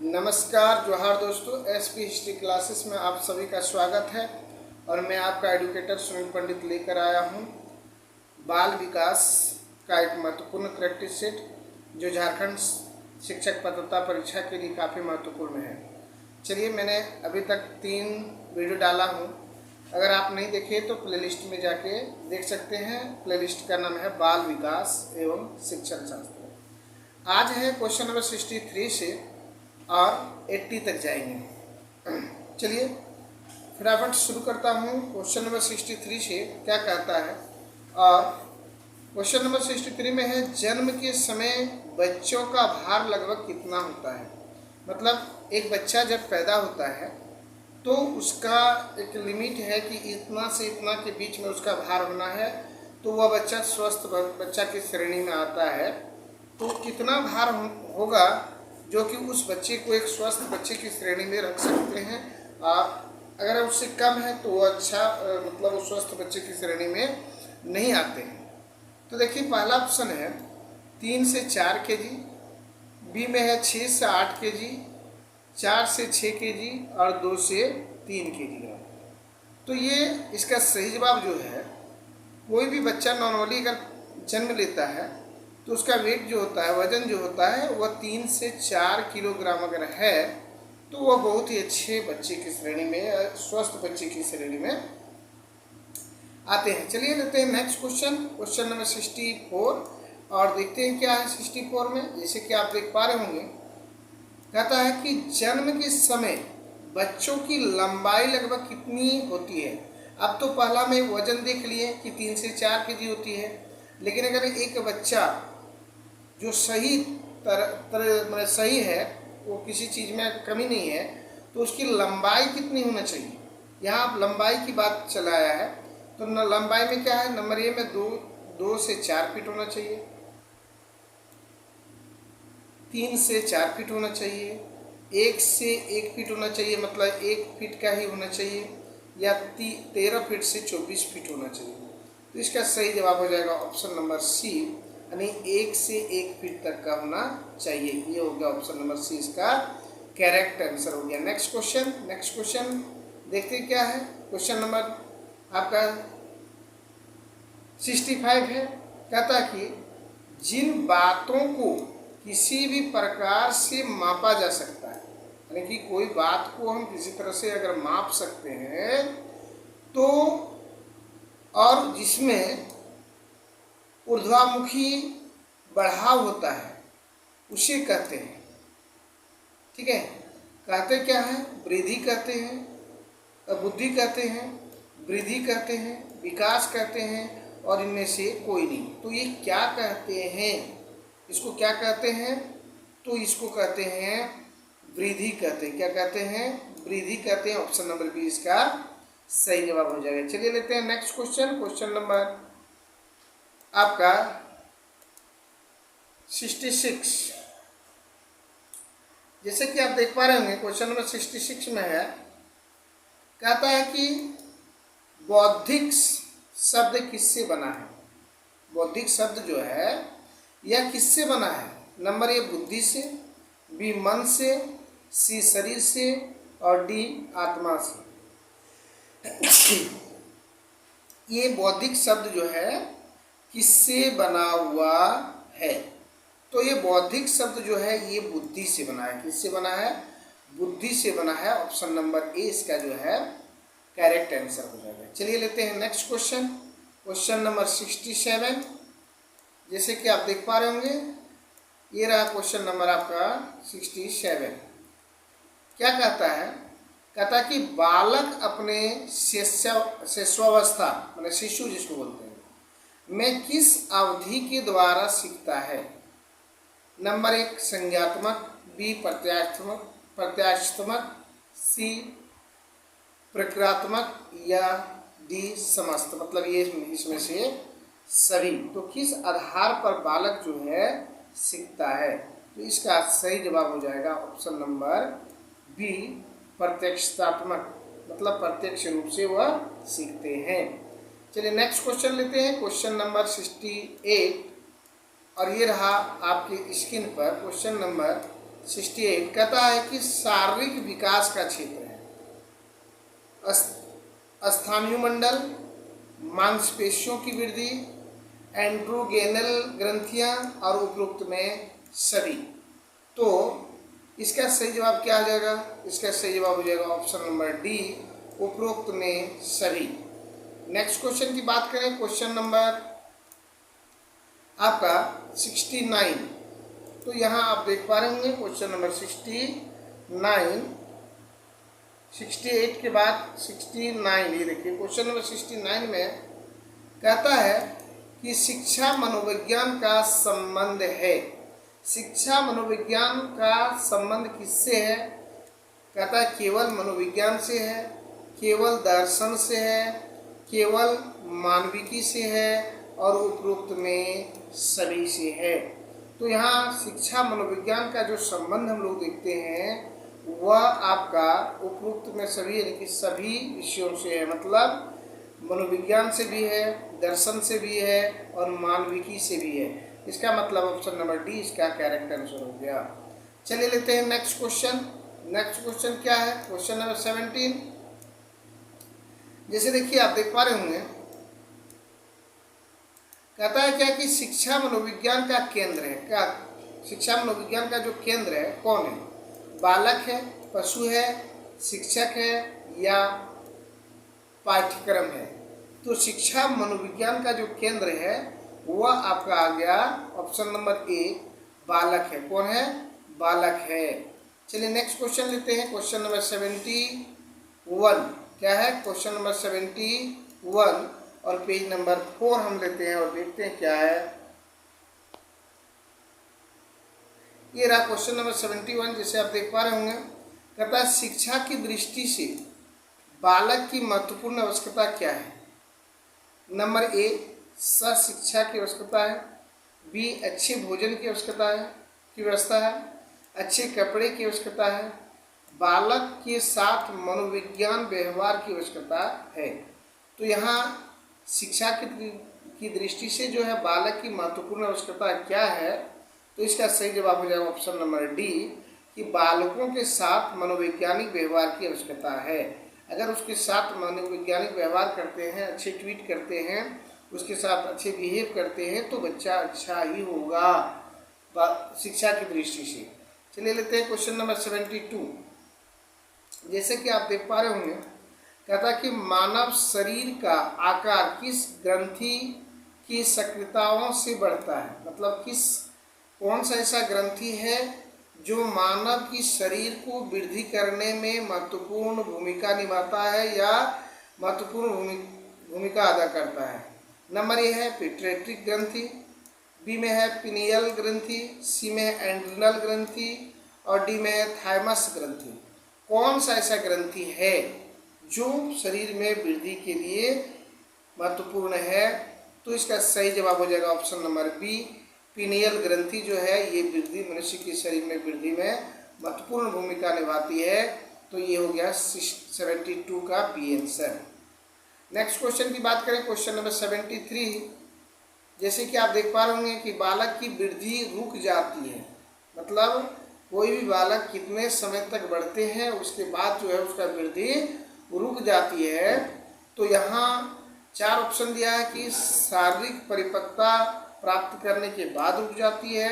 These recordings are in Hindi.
नमस्कार, जोहार दोस्तों। एसपी हिस्ट्री क्लासेस में आप सभी का स्वागत है और मैं आपका एडुकेटर सुनील पंडित लेकर आया हूं बाल विकास का एक महत्वपूर्ण करैक्टर सेट जो झारखंड शिक्षक पात्रता परीक्षा के लिए काफ़ी महत्वपूर्ण है। चलिए, मैंने अभी तक 3 वीडियो डाला हूं। अगर आप नहीं देखे तो प्लेलिस्ट में जाके देख सकते हैं। प्लेलिस्ट का नाम है बाल विकास एवं शिक्षण शास्त्र। आज है क्वेश्चन नंबर 63 से और 80 तक जाएंगे। चलिए फटाफट शुरू करता हूँ। क्वेश्चन नंबर 63 से क्या कहता है, और क्वेश्चन नंबर 63 में है जन्म के समय बच्चों का भार लगभग कितना होता है। मतलब एक बच्चा जब पैदा होता है तो उसका एक लिमिट है कि इतना से इतना के बीच में उसका भार होना है, तो वह बच्चा स्वस्थ बच्चा की श्रेणी में आता है। तो कितना भार होगा जो कि उस बच्चे को एक स्वस्थ बच्चे की श्रेणी में रख सकते हैं। अगर उससे कम है तो वो मतलब उस स्वस्थ बच्चे की श्रेणी में नहीं आते हैं। तो देखिए, पहला ऑप्शन है 3 से 4 केजी, बी में है 6 से 8 केजी, 4 से 6 केजी और 2 से 3 केजी। तो ये इसका सही जवाब जो है, कोई भी बच्चा नॉर्मली अगर जन्म लेता है तो उसका वेट जो होता है, वजन जो होता है, वह 3 से 4 किलोग्राम अगर है तो वह बहुत ही अच्छे बच्चे की श्रेणी में, स्वस्थ बच्चे की श्रेणी में आते हैं। चलिए लेते हैं नेक्स्ट क्वेश्चन, क्वेश्चन नंबर 64, और देखते हैं क्या है 64 में। जैसे कि आप देख पा रहे होंगे, कहता है कि जन्म के समय बच्चों की लंबाई लगभग कितनी होती है। अब तो पहला में वजन देख लिए कि 3 से 4 केजी होती है, लेकिन अगर एक बच्चा जो सही मतलब सही है, वो किसी चीज़ में कमी नहीं है, तो उसकी लंबाई कितनी होना चाहिए। यहाँ आप लंबाई की बात चलाया है, तो लंबाई में क्या है, नंबर ए में 2 से 4 फीट होना चाहिए, 3 से 4 फीट होना चाहिए, 1 से 1 फीट होना चाहिए, मतलब 1 फीट का ही होना चाहिए, या 13 फीट से 24 फीट होना चाहिए। तो इसका सही जवाब हो जाएगा ऑप्शन नंबर सी, यानी 1 से 1 फीट तक का होना चाहिए। ये हो गया ऑप्शन नंबर सी, इसका करेक्ट आंसर हो गया। नेक्स्ट क्वेश्चन देखते हैं क्या है। क्वेश्चन नंबर आपका 65 है। कहता है कि जिन बातों को किसी भी प्रकार से मापा जा सकता है, यानी कि कोई बात को हम किसी तरह से अगर माप सकते हैं तो, और जिसमें ऊर्ध्वामुखी बढ़ाव होता है, उसे कहते हैं, ठीक है। कहते क्या है, वृद्धि कहते हैं, बुद्धि कहते हैं, वृद्धि कहते हैं, विकास कहते हैं, और इनमें से कोई नहीं। तो ये क्या कहते हैं, इसको क्या कहते हैं, तो इसको कहते हैं वृद्धि कहते हैं। क्या कहते हैं, वृद्धि कहते हैं। ऑप्शन नंबर बी इसका सही जवाब हो जाएगा। चलिए लेते हैं नेक्स्ट क्वेश्चन, क्वेश्चन नंबर आपका 66। जैसे कि आप देख पा रहे होंगे, क्वेश्चन नंबर 66 में है, कहता है कि बौद्धिक शब्द किससे बना है। बौद्धिक शब्द जो है यह किससे बना है। नंबर ए बुद्धि से, बी मन से, सी शरीर से, और डी आत्मा से। ये बौद्धिक शब्द जो है किससे बना हुआ है, तो ये बौद्धिक शब्द जो है ये बुद्धि से बना है। किससे बना है, बुद्धि से बना है। ऑप्शन नंबर ए इसका जो है करेक्ट आंसर हो जाएगा। चलिए लेते हैं नेक्स्ट क्वेश्चन, क्वेश्चन नंबर 67। जैसे कि आप देख पा रहे होंगे, ये रहा क्वेश्चन नंबर आपका 67। क्या कहता है, कहता है कि बालक अपने शिशुअवस्था, मतलब शिशु जिसको बोलते हैं, में किस अवधि के द्वारा सीखता है। नंबर 1 संज्ञात्मक, बी प्रत्यास्थात्मक, सी प्रक्रियात्मक, या डी समस्त, मतलब ये इसमें से सभी। तो किस आधार पर बालक जो है सीखता है, तो इसका सही जवाब हो जाएगा ऑप्शन नंबर बी प्रत्यक्षात्मक, मतलब प्रत्यक्ष रूप से वह सीखते हैं। चलिए नेक्स्ट क्वेश्चन लेते हैं, क्वेश्चन नंबर 68, और ये रहा आपकी स्क्रीन पर क्वेश्चन नंबर 68 कहता है कि शारीरिक विकास का क्षेत्र है स्थानीय मंडल, मांसपेशियों की वृद्धि, एंड्रोगेनल ग्रंथियां और उपरोक्त में सभी। तो इसका सही जवाब क्या आ जाएगा? इसका सही जवाब हो जाएगा ऑप्शन नंबर डी, उपरोक्त में सभी। नेक्स्ट क्वेश्चन की बात करें, क्वेश्चन नंबर आपका 69। तो यहाँ आप देख पा रहे होंगे क्वेश्चन नंबर 69, 68 के बाद 69। ये देखिए क्वेश्चन नंबर 69 में कहता है कि शिक्षा मनोविज्ञान का संबंध है। शिक्षा मनोविज्ञान का संबंध किससे है? कहता है केवल मनोविज्ञान से है, केवल दर्शन से है, केवल मानविकी से है और उपरोक्त में सभी से है। तो यहाँ शिक्षा मनोविज्ञान का जो संबंध हम लोग देखते हैं वह आपका उपरोक्त में सभी यानी कि सभी विषयों से है, मतलब मनोविज्ञान से भी है, दर्शन से भी है और मानविकी से भी है। इसका मतलब ऑप्शन नंबर डी इसका करेक्ट आंसर हो गया। चलिए लेते हैं नेक्स्ट क्वेश्चन। नेक्स्ट क्वेश्चन क्या है? Question number 17। जैसे देखिए आप देख पा रहे होंगे, कहता है क्या कि शिक्षा मनोविज्ञान का केंद्र है। क्या शिक्षा मनोविज्ञान का जो केंद्र है कौन है? बालक है, पशु है, शिक्षक है या पाठ्यक्रम है? तो शिक्षा मनोविज्ञान का जो केंद्र है वह आपका आ गया ऑप्शन नंबर ए, बालक है। कौन है? बालक है। चलिए नेक्स्ट क्वेश्चन लेते हैं, क्वेश्चन नंबर 71। क्या है? क्वेश्चन नंबर 71 और पेज नंबर 4 हम लेते हैं और देखते हैं क्या है। ये रहा क्वेश्चन नंबर 71, जैसे आप देख पा रहे होंगे। कहता है शिक्षा की दृष्टि से बालक की महत्वपूर्ण आवश्यकता क्या है? नंबर ए, शिक्षा की आवश्यकता है। बी, अच्छे भोजन की आवश्यकता है, की व्यवस्था है। अच्छे कपड़े की आवश्यकता है। बालक के साथ मनोविज्ञान व्यवहार की आवश्यकता है। तो यहाँ शिक्षा की दृष्टि से जो है बालक की महत्वपूर्ण आवश्यकता क्या है? तो इसका सही जवाब हो जाएगा ऑप्शन नंबर डी कि बालकों के साथ मनोवैज्ञानिक व्यवहार की आवश्यकता है। अगर उसके साथ मनोवैज्ञानिक व्यवहार करते हैं, अच्छे ट्वीट करते हैं, उसके साथ अच्छे बिहेव करते हैं तो बच्चा अच्छा ही होगा शिक्षा की दृष्टि से। चलिए लेते हैं क्वेश्चन नंबर 72। जैसे कि आप देख पा रहे होंगे, कहता कि मानव शरीर का आकार किस ग्रंथि की सक्रियताओं से बढ़ता है? मतलब कौन सा ऐसा ग्रंथि है जो मानव की शरीर को वृद्धि करने में महत्वपूर्ण भूमिका निभाता है या महत्वपूर्ण भूमिका अदा करता है? नंबर ए है पिट्यूटरी ग्रंथि, बी में है पिनियल ग्रंथि, सी में है एड्रिनल ग्रंथि और डी में है थाइमस ग्रंथि। कौन सा ऐसा ग्रंथि है जो शरीर में वृद्धि के लिए महत्वपूर्ण है? तो इसका सही जवाब हो जाएगा ऑप्शन नंबर बी, पिनियल ग्रंथि जो है ये वृद्धि मनुष्य के शरीर में वृद्धि में महत्वपूर्ण भूमिका निभाती है। तो ये हो गया 72 का बी आंसर। नेक्स्ट क्वेश्चन की बात करें, क्वेश्चन नंबर 73। जैसे कि आप देख पा रहे होंगे कि बालक की वृद्धि रुक जाती है, मतलब कोई भी बालक कितने समय तक बढ़ते हैं उसके बाद जो है उसका वृद्धि रुक जाती है। तो यहाँ 4 ऑप्शन दिया है कि शारीरिक परिपक्वता प्राप्त करने के बाद रुक जाती है,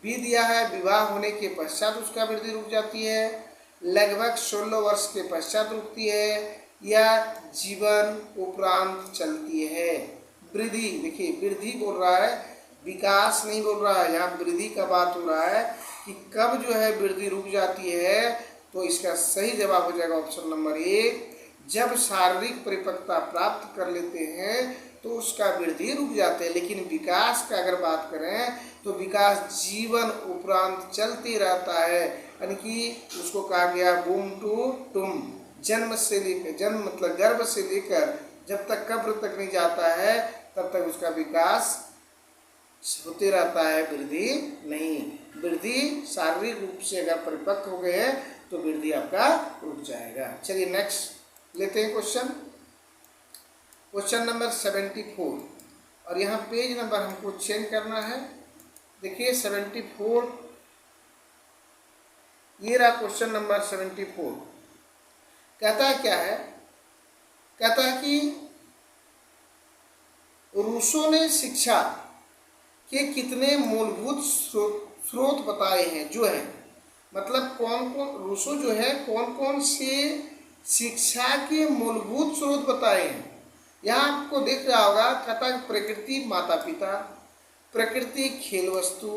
बी दिया है विवाह होने के पश्चात उसका वृद्धि रुक जाती है, लगभग 16 वर्ष के पश्चात रुकती है या जीवन उपरांत चलती है। वृद्धि, देखिए वृद्धि बोल रहा है, विकास नहीं बोल रहा है, यहाँ वृद्धि का बात हो रहा है कि कब जो है वृद्धि रुक जाती है। तो इसका सही जवाब हो जाएगा ऑप्शन नंबर ए, जब शारीरिक परिपक्वता प्राप्त कर लेते हैं तो उसका वृद्धि रुक जाते हैं। लेकिन विकास का अगर बात करें तो विकास जीवन उपरांत चलते रहता है, यानी कि उसको कहा गया बूम टू टूम, जन्म से लेकर, जन्म मतलब गर्भ से लेकर जब तक कब्र तक नहीं जाता है तब तक उसका विकास होते रहता है, वृद्धि नहीं। वृद्धि शारीरिक रूप से अगर परिपक्व हो गए हैं तो वृद्धि आपका रुक जाएगा। चलिए नेक्स्ट लेते हैं क्वेश्चन, क्वेश्चन नंबर 74 और यहाँ पेज नंबर हमको चेंज करना है। देखिए 74 ये रहा क्वेश्चन नंबर 74। कहता है क्या है, कहता है कि रूसो ने शिक्षा के कितने मूलभूत स्रोत बताए हैं, जो है मतलब कौन कौन, रूसो जो है कौन कौन से शिक्षा के मूलभूत स्रोत बताए हैं। यहाँ आपको दिख रहा होगा, कहता है प्रकृति माता पिता, प्रकृति खेल वस्तु,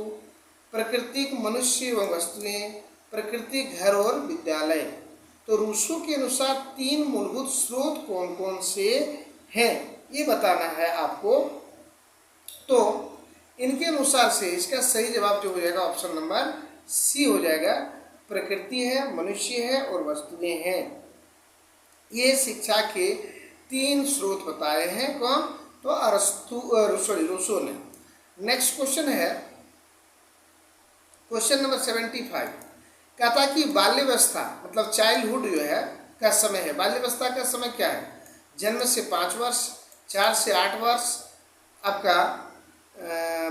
प्राकृतिक मनुष्य एवं वस्तुएं, प्रकृति घर और विद्यालय। तो रूसो के अनुसार 3 मूलभूत स्रोत कौन कौन से हैं ये बताना है आपको। तो इनके अनुसार से इसका सही जवाब जो हो जाएगा ऑप्शन नंबर सी हो जाएगा। प्रकृति है, मनुष्य है और वस्तुएं हैं। ये शिक्षा के 3 स्रोत बताए हैं कौन, तो रूसो ने। नेक्स्ट क्वेश्चन है क्वेश्चन नंबर 75। कहता कि बाल्यावस्था मतलब चाइल्डहुड जो है का समय है। बाल्यावस्था का समय क्या है, जन्म से 5 वर्ष, 4 से 8 वर्ष, आपका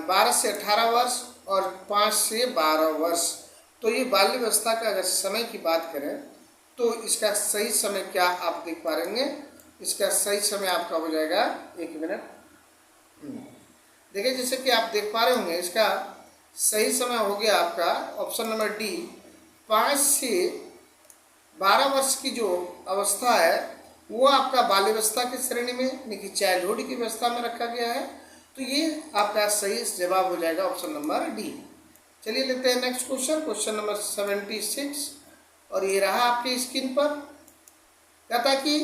12 से 18 वर्ष और 5 से 12 वर्ष। तो ये बाल्यावस्था का अगर समय की बात करें तो इसका सही समय क्या आप देख पा रहेंगे, इसका सही समय आपका हो जाएगा, 1 मिनट देखिए, जैसे कि आप देख पा रहे होंगे इसका सही समय हो गया आपका ऑप्शन नंबर डी। 5 से 12 वर्ष की जो अवस्था है वो आपका बाल्यावस्था की श्रेणी में यानी कि चाइल्डहुड की अवस्था में रखा गया है। तो ये आपका सही जवाब हो जाएगा ऑप्शन नंबर डी। चलिए लेते हैं नेक्स्ट क्वेश्चन, क्वेश्चन नंबर 76 और ये रहा आपके स्क्रीन पर। कहता कि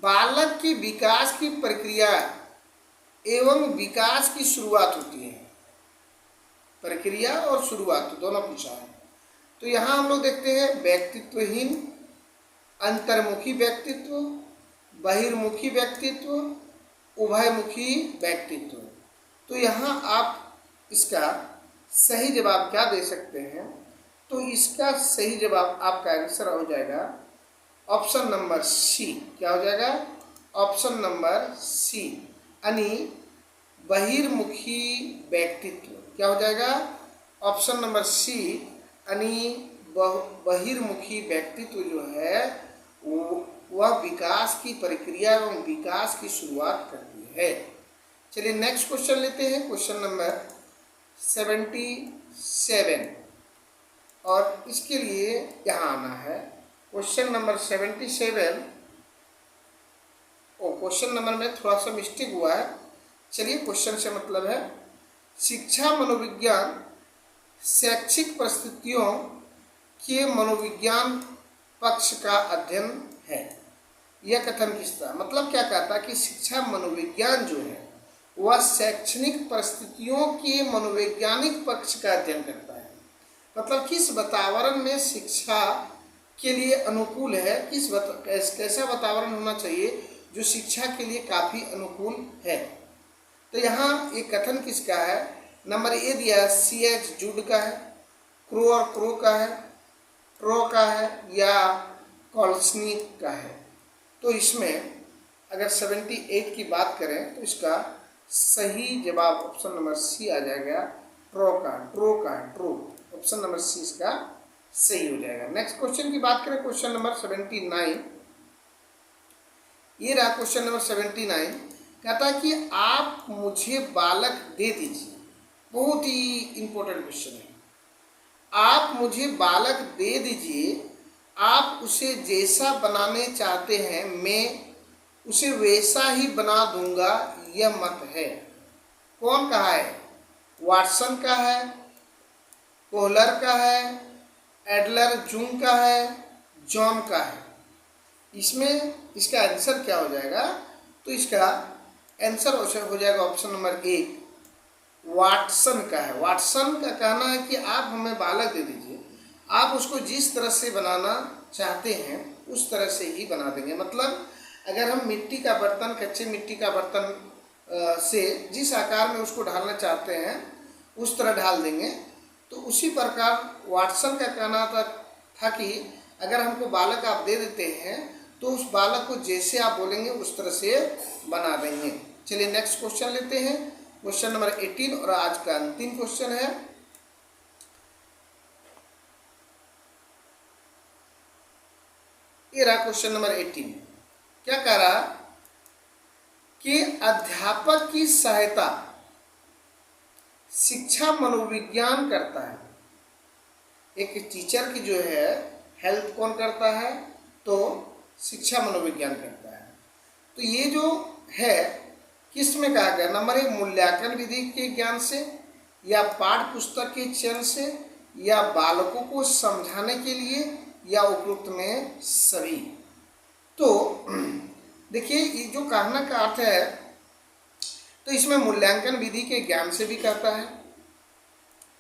बालक की विकास की प्रक्रिया एवं विकास की शुरुआत होती है। प्रक्रिया और शुरुआत दोनों पूछा है। तो यहाँ हम लोग देखते हैं व्यक्तित्वहीन, अंतर्मुखी व्यक्तित्व, बहिर्मुखी व्यक्तित्व, उभयमुखी व्यक्तित्व। तो यहाँ आप इसका सही जवाब क्या दे सकते हैं, तो इसका सही जवाब आपका आंसर हो जाएगा ऑप्शन नंबर सी। क्या हो जाएगा, ऑप्शन नंबर सी यानी बहिर्मुखी व्यक्तित्व। क्या हो जाएगा, ऑप्शन नंबर सी यानी बहिर्मुखी व्यक्तित्व जो है वह विकास की प्रक्रिया एवं विकास की शुरुआत करती है। चलिए नेक्स्ट क्वेश्चन लेते हैं, क्वेश्चन नंबर 77 और इसके लिए यहाँ आना है क्वेश्चन नंबर 77। क्वेश्चन नंबर में थोड़ा सा मिस्टेक हुआ है। चलिए क्वेश्चन से मतलब है शिक्षा मनोविज्ञान शैक्षिक परिस्थितियों के मनोविज्ञान पक्ष का अध्ययन है। यह कथन किस तरह, मतलब क्या कहता है कि शिक्षा मनोविज्ञान जो है वह शैक्षणिक परिस्थितियों के मनोवैज्ञानिक पक्ष का अध्ययन करता है। मतलब किस वातावरण में शिक्षा के लिए अनुकूल है, कैसा वातावरण होना चाहिए जो शिक्षा के लिए काफ़ी अनुकूल है। तो यहाँ एक कथन किसका है, नंबर ए दिया CH जूड का है, क्रो और क्रो का है, ट्रो का है या कॉल्सनिक का है। तो इसमें अगर 78 की बात करें तो इसका सही जवाब ऑप्शन नंबर सी आ जाएगा, ट्रो। ऑप्शन नंबर सी इसका सही हो जाएगा। नेक्स्ट क्वेश्चन की बात करें, क्वेश्चन नंबर 79। ये रहा क्वेश्चन नंबर 79। कहता है कि आप मुझे बालक दे दीजिए। बहुत ही इंपॉर्टेंट क्वेश्चन है। आप मुझे बालक दे दीजिए, आप उसे जैसा बनाने चाहते हैं मैं उसे वैसा ही बना दूंगा, यह मत है। कौन कहा है, वाटसन का है, कोहलर का है, एडलर जूंग का है, जॉन का है। इसमें इसका आंसर क्या हो जाएगा, तो इसका आंसर हो जाएगा ऑप्शन नंबर ए, वाटसन का है। वाटसन का कहना है कि आप हमें बालक दे दीजिए, आप उसको जिस तरह से बनाना चाहते हैं उस तरह से ही बना देंगे। मतलब अगर हम मिट्टी का बर्तन, कच्चे मिट्टी का बर्तन से जिस आकार में उसको ढालना चाहते हैं उस तरह ढाल देंगे। तो उसी प्रकार वाटसन का कहना था कि अगर हमको बालक आप दे देते हैं तो उस बालक को जैसे आप बोलेंगे उस तरह से बना देंगे। चलिए नेक्स्ट क्वेश्चन लेते हैं, क्वेश्चन नंबर 18 और आज का अंतिम क्वेश्चन है। ये रहा क्वेश्चन नंबर 18। क्या कह रहा कि अध्यापक की सहायता शिक्षा मनोविज्ञान करता है। एक टीचर की जो है हेल्प कौन करता है, तो शिक्षा मनोविज्ञान करता है। तो ये जो है किस में कहा गया, नंबर 1 मूल्यांकन विधि के ज्ञान से, या पाठ्य पुस्तक के चयन से, या बालकों को समझाने के लिए, या उपयुक्त में सभी। तो देखिए ये जो कहना का अर्थ है, तो इसमें मूल्यांकन विधि के ज्ञान से भी कहता है,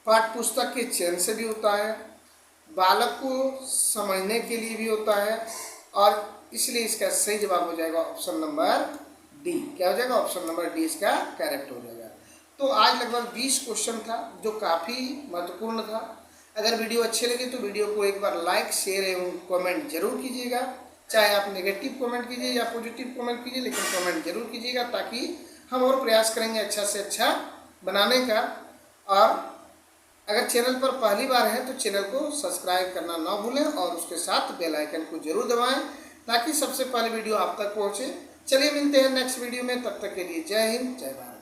पाठ्य पुस्तक के चयन से भी होता है, बालक को समझने के लिए भी होता है, और इसलिए इसका सही जवाब हो जाएगा ऑप्शन नंबर डी। क्या हो जाएगा, ऑप्शन नंबर डी इसका करेक्ट हो जाएगा। तो आज लगभग 20 क्वेश्चन था जो काफ़ी महत्वपूर्ण था। अगर वीडियो अच्छे लगे तो वीडियो को एक बार लाइक, शेयर एवं कमेंट जरूर कीजिएगा। चाहे आप नेगेटिव कमेंट कीजिए या पॉजिटिव कमेंट कीजिए, लेकिन कमेंट जरूर कीजिएगा, ताकि हम और प्रयास करेंगे अच्छा से अच्छा बनाने का। और अगर चैनल पर पहली बार है तो चैनल को सब्सक्राइब करना ना भूलें, और उसके साथ बेल आइकन को जरूर दबाएं, ताकि सबसे पहले वीडियो आप तक पहुँचे। चलिए मिलते हैं नेक्स्ट वीडियो में, तब तक के लिए जय हिंद, जय भारत।